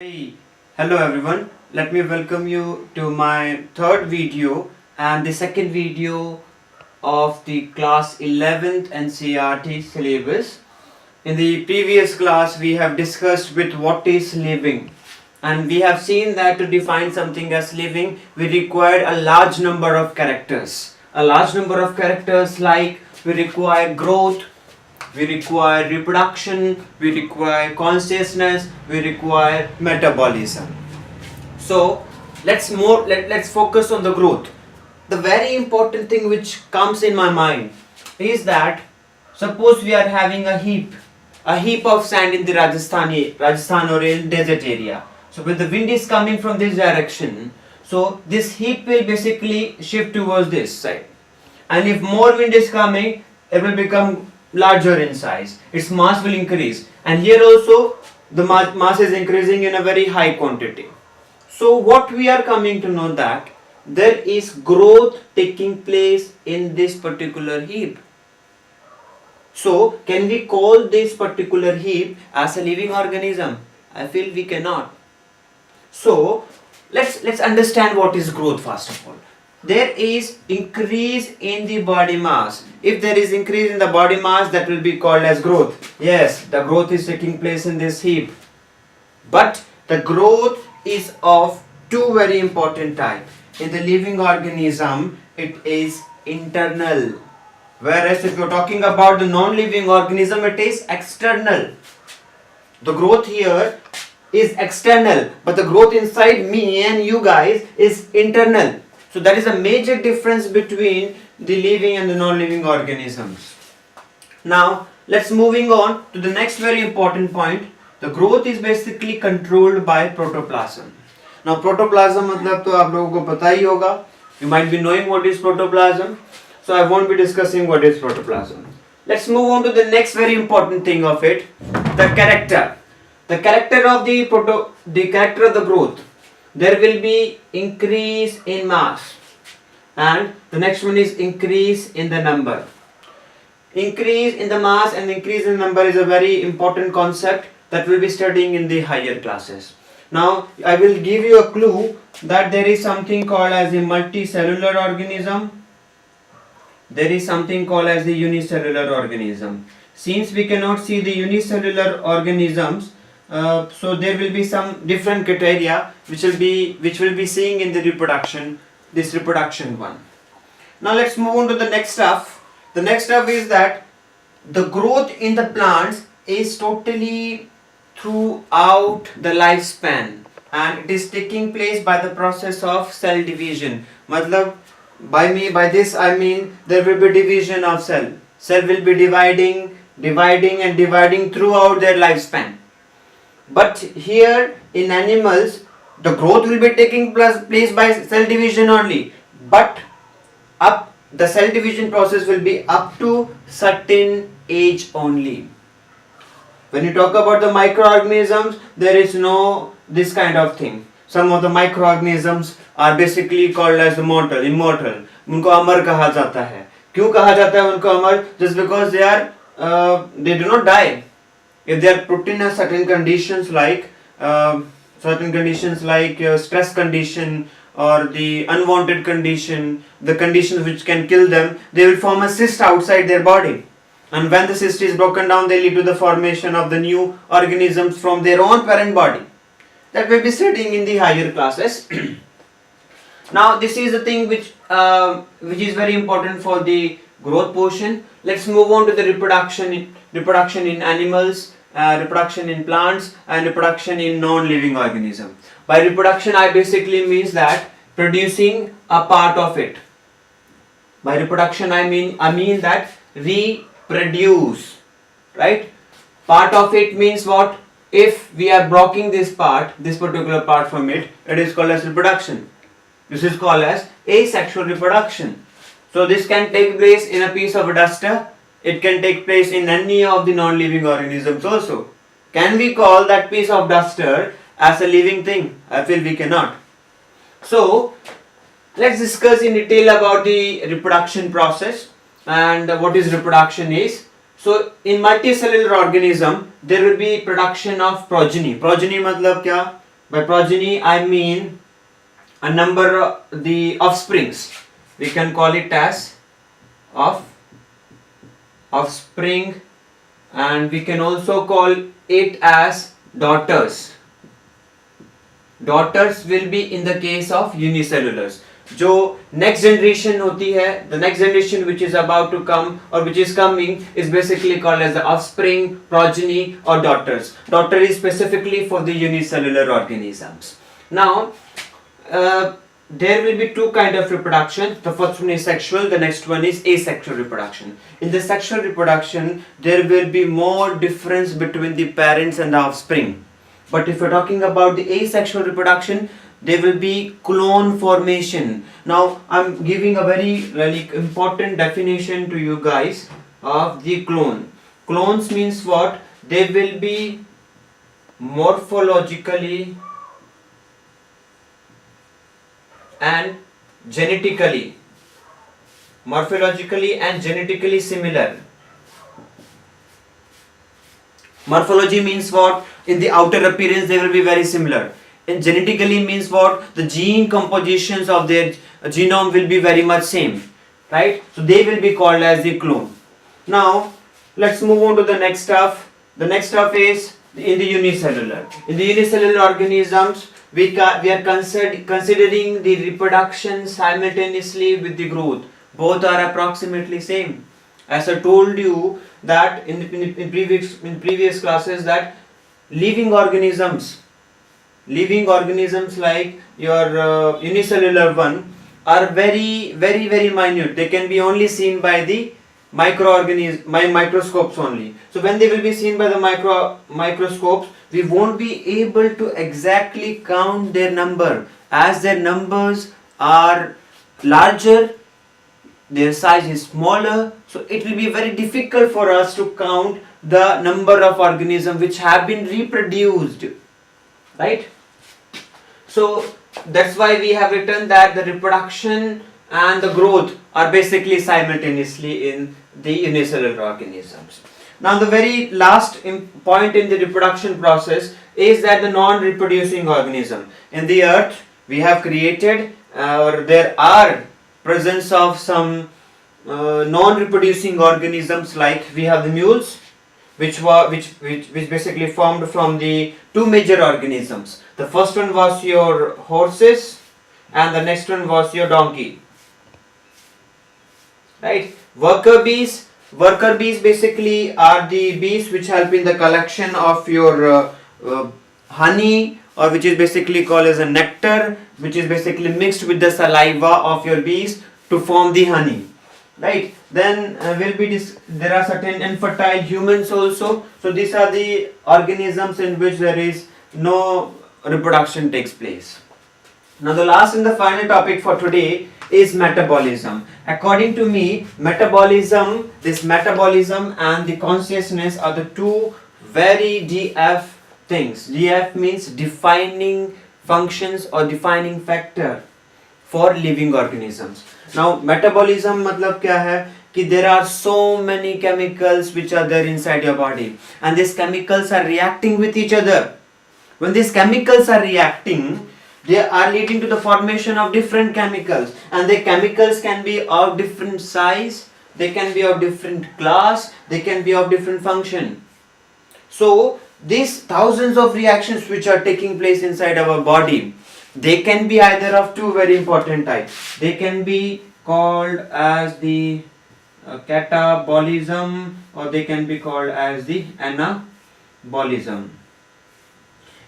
Hey, hello everyone. Let me welcome you to my third video and the second video of the class 11th NCERT syllabus. In the previous class we have discussed with what is living, and we have seen that to define something as living we require a large number of characters. A large number of characters like we require growth, we require reproduction, we require consciousness, we require metabolism. So let's focus on the growth. The very important thing which comes in my mind is that suppose we are having a heap of sand in the Rajasthan or in desert area. So when the wind is coming from this direction, so this heap will basically shift towards this side, and if more wind is coming, it will become larger in size, its mass will increase, and here also the mass is increasing in a very high quantity. So what we are coming to know that there is growth taking place in this particular heap. So can we call this particular heap as a living organism? I feel we cannot. So let's understand what is growth first of all. There is increase in the body mass. If there is increase in the body mass, that will be called as growth. Yes, the growth is taking place in this heap. But the growth is of two very important types. In the living organism, it is internal. Whereas if you are talking about the non-living organism, it is external. The growth here is external, but the growth inside me and you guys is internal. So that is a major difference between the living and the non-living organisms. Now let's moving on to the next very important point. The growth is basically controlled by protoplasm. Now protoplasm मतलब तो आप लोगों को पता ही होगा. You might be knowing what is protoplasm. So I won't be discussing what is protoplasm. Let's move on to the next very important thing of it. The character. The character of the character of the growth. There will be increase in mass, and the next one is increase in the number. Increase in the mass and increase in number is a very important concept that we'll be studying in the higher classes. Now I will give you a clue that there is something called as a multicellular organism. There is something called as the unicellular organism. Since we cannot see the unicellular organisms, so there will be some different criteria which will be seeing in the reproduction, this reproduction one. Now let's move on to the next stuff. The next stuff is that the growth in the plants is totally throughout the lifespan, and it is taking place by the process of cell division. Matlab by this I mean there will be division of cell. Cell will be dividing throughout their lifespan. But here in animals, the growth will be taking place by cell division only. But the cell division process will be up to certain age only. When you talk about the microorganisms, there is no this kind of thing. Some of the microorganisms are basically called as immortal. उनको अमर कहा जाता है. क्यों कहा जाता है उनको अमर? Just because they do not die. If they are put in a certain conditions like stress condition or the unwanted condition, the conditions which can kill them, they will form a cyst outside their body. And when the cyst is broken down, they lead to the formation of the new organisms from their own parent body. That we'll be studying in the higher classes. Now this is the thing which is very important for the growth portion. Let's move on to the reproduction in animals, reproduction in plants, and reproduction in non-living organism. By reproduction I basically means that producing a part of it. By reproduction I mean that reproduce, right? Part of it means what? If we are blocking this particular part from it, it is called as reproduction. This is called as asexual reproduction. So this can take place in a piece of a duster. It can take place in any of the non-living organisms also. Can we call that piece of duster as a living thing? I feel we cannot. So let's discuss in detail about the reproduction process and what is reproduction is. So in multicellular organism there will be production of progeny. Progeny मतलब क्या? By progeny I mean a number of the offsprings. We can call it as offspring, and we can also call it as daughters. Daughters will be in the case of unicellulars. जो next generation होती है, the next generation which is about to come or which is coming is basically called as the offspring, progeny or daughters. Daughter is specifically for the unicellular organisms. Now there will be two kind of reproduction. The first one is sexual, the next one is asexual reproduction. In the sexual reproduction there will be more difference between the parents and the offspring. But if we're talking about the asexual reproduction, there will be clone formation. Now I'm giving a very important definition to you guys of the clone. Clones means what? They will be morphologically and genetically similar. Morphology means what? In the outer appearance they will be very similar. And genetically means what? The gene compositions of their genome will be very much same, right? So they will be called as the clone. Now let's move on to the next stuff. The next stuff is in the unicellular. In the unicellular organisms, we are considering the reproduction simultaneously with the growth. Both are approximately same. As I told you that in previous classes, that living organisms like your unicellular one are very minute. They can be only seen by the microscopes only. So when they will be seen by the microscopes, we won't be able to exactly count their number, as their numbers are larger, their size is smaller, so it will be very difficult for us to count the number of organisms which have been reproduced, right? So that's why we have written that the reproduction and the growth are basically simultaneously in the unicellular organisms. Now the very last point in the reproduction process is that the non-reproducing organism. In the earth we have created or there are presence of some non-reproducing organisms, like we have the mules which basically formed from the two major organisms. The first one was your horses and the next one was your donkey, right? Worker bees basically are the bees which help in the collection of your honey, or which is basically called as a nectar, which is basically mixed with the saliva of your bees to form the honey, right? Then there are certain infertile humans also. So these are the organisms in which there is no reproduction takes place. Now the last and the final topic for today is metabolism. According to me, this metabolism and the consciousness are the two very DF things. DF means defining functions or defining factor for living organisms. Now metabolism matlab kya hai? Ki there are so many chemicals which are there inside your body, and these chemicals are reacting with each other. When these chemicals are reacting, they are leading to the formation of different chemicals, and the chemicals can be of different size, they can be of different class, they can be of different function. So these thousands of reactions which are taking place inside our body, they can be either of two very important types. They can be called as the catabolism, or they can be called as the anabolism.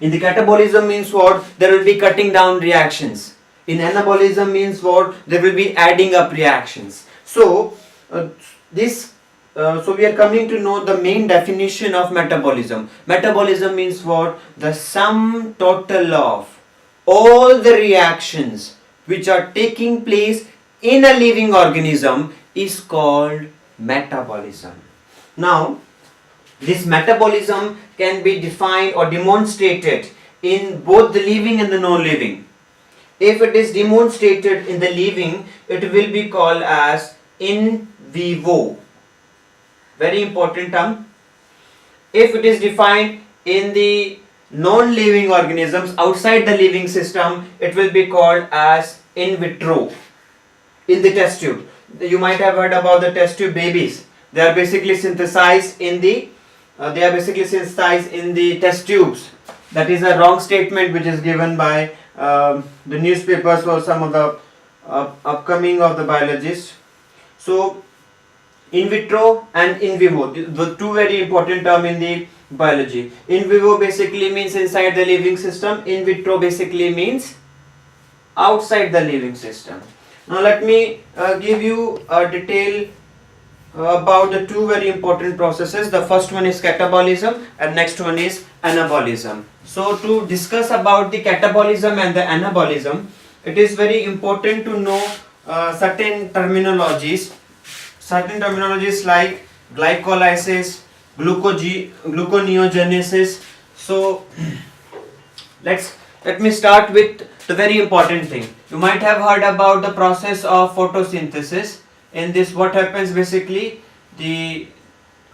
In the catabolism means what? There will be cutting down reactions. In anabolism means what? There will be adding up reactions. So so we are coming to know the main definition of metabolism. Metabolism means what? The sum total of all the reactions which are taking place in a living organism is called metabolism. Now this metabolism can be defined or demonstrated in both the living and the non-living. If it is demonstrated in the living, it will be called as in vivo. Very important term. If it is defined in the non-living organisms outside the living system, it will be called as in vitro, in the test tube. You might have heard about the test tube babies. They are basically synthesized in the test tubes. That is a wrong statement which is given by the newspapers or some of the upcoming of the biologists. So in vitro and in vivo, the two very important term in the biology. In vivo basically means inside the living system. In vitro basically means outside the living system. Now let me give you a detail about the two very important processes. The first one is catabolism and next one is anabolism. So to discuss about the catabolism and the anabolism, it is very important to know certain terminologies like glycolysis, gluconeogenesis. So let me start with the very important thing. You might have heard about the process of photosynthesis. In this, what happens basically, the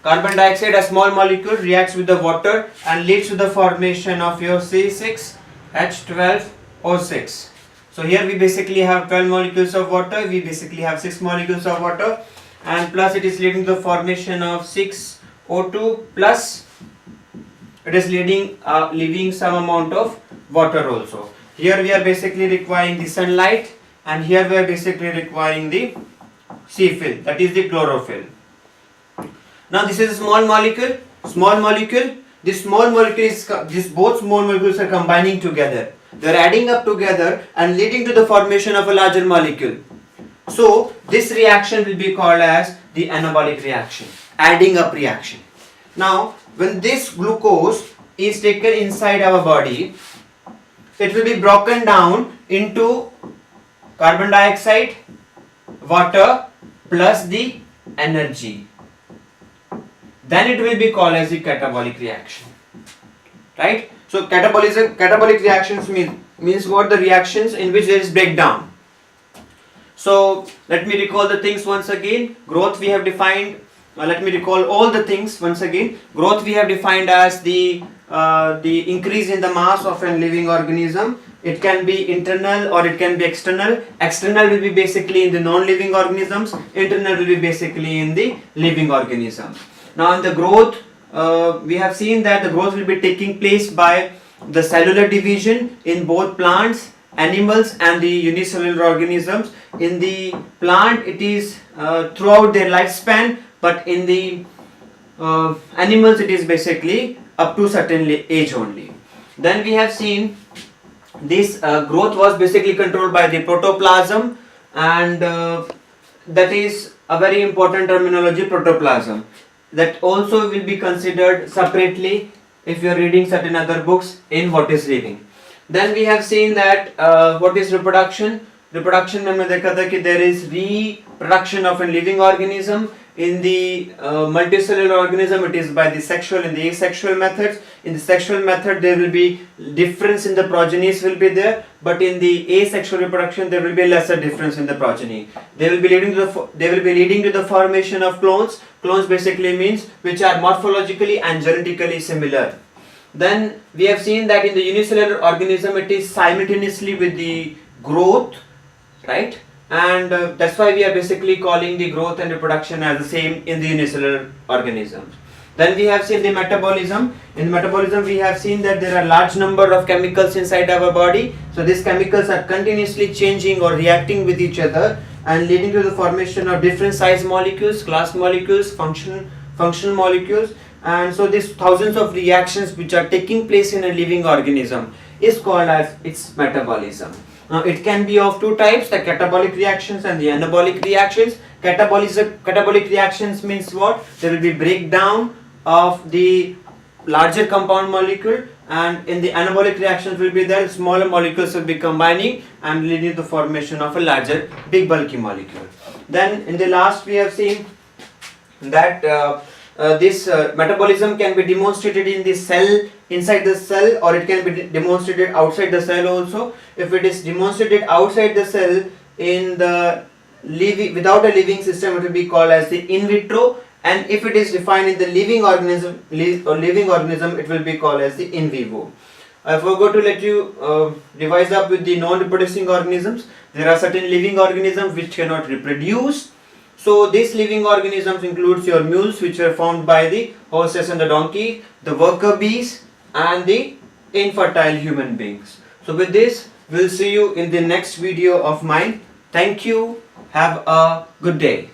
carbon dioxide, a small molecule, reacts with the water and leads to the formation of your C6H12O6. So here we basically have 12 molecules of water, we basically have 6 molecules of water, and plus it is leading to the formation of 6O2 plus it is leaving some amount of water also. Here we are basically requiring the sunlight, and here we are basically requiring the C-fill, that is the chlorophyll. Now this is a small molecule. This small molecule is, both small molecules are combining together. They are adding up together and leading to the formation of a larger molecule. So this reaction will be called as the anabolic reaction, adding up reaction. Now when this glucose is taken inside our body, it will be broken down into carbon dioxide, water plus the energy. Then it will be called as the catabolic reaction. Right? So catabolic reactions means what? The reactions in which there is breakdown. So let me recall the things once again. Growth we have defined. Let me recall all the things once again. Growth we have defined as the increase in the mass of a living organism. It can be internal or it can be external. External will be basically in the non-living organisms. Internal will be basically in the living organisms. Now in the growth, we have seen that the growth will be taking place by the cellular division in both plants, animals and the unicellular organisms. In the plant it is throughout their lifespan, but in the animals it is basically up to certain age only. Then we have seen this growth was basically controlled by the protoplasm, and that is a very important terminology, protoplasm. That also will be considered separately if you are reading certain other books in what is living. Then we have seen that what is reproduction. Reproduction में हमने देखा था कि there is reproduction of a living organism. In the multicellular organism, it is by the sexual and the asexual methods. In the sexual method, there will be difference in the progenies will be there, but in the asexual reproduction, there will be lesser difference in the progeny. They will be leading to the formation of clones. Clones basically means which are morphologically and genetically similar. Then we have seen that in the unicellular organism, it is simultaneously with the growth, right? And that's why we are basically calling the growth and reproduction as the same in the unicellular organisms. Then we have seen the metabolism. In metabolism we have seen that there are large number of chemicals inside our body. So these chemicals are continuously changing or reacting with each other and leading to the formation of different size molecules, class molecules, functional molecules. And so these thousands of reactions which are taking place in a living organism is called as its metabolism. Now it can be of two types, the catabolic reactions and the anabolic reactions. Catabolic reactions means what? There will be breakdown of the larger compound molecule, and in the anabolic reactions will be there smaller molecules will be combining and leading to the formation of a larger big bulky molecule. Then in the last we have seen that this metabolism can be demonstrated in the cell, inside the cell, or it can be demonstrated outside the cell also. If it is demonstrated outside the cell in the without a living system, it will be called as the in vitro, and if it is defined in the living organism, it will be called as the in vivo. I forgot to let you revise up with the non-reproducing organisms. There are certain living organisms which cannot reproduce. So these living organisms includes your mules, which were formed by the horses and the donkey, the worker bees, and the infertile human beings. So with this, we'll see you in the next video of mine. Thank you. Have a good day.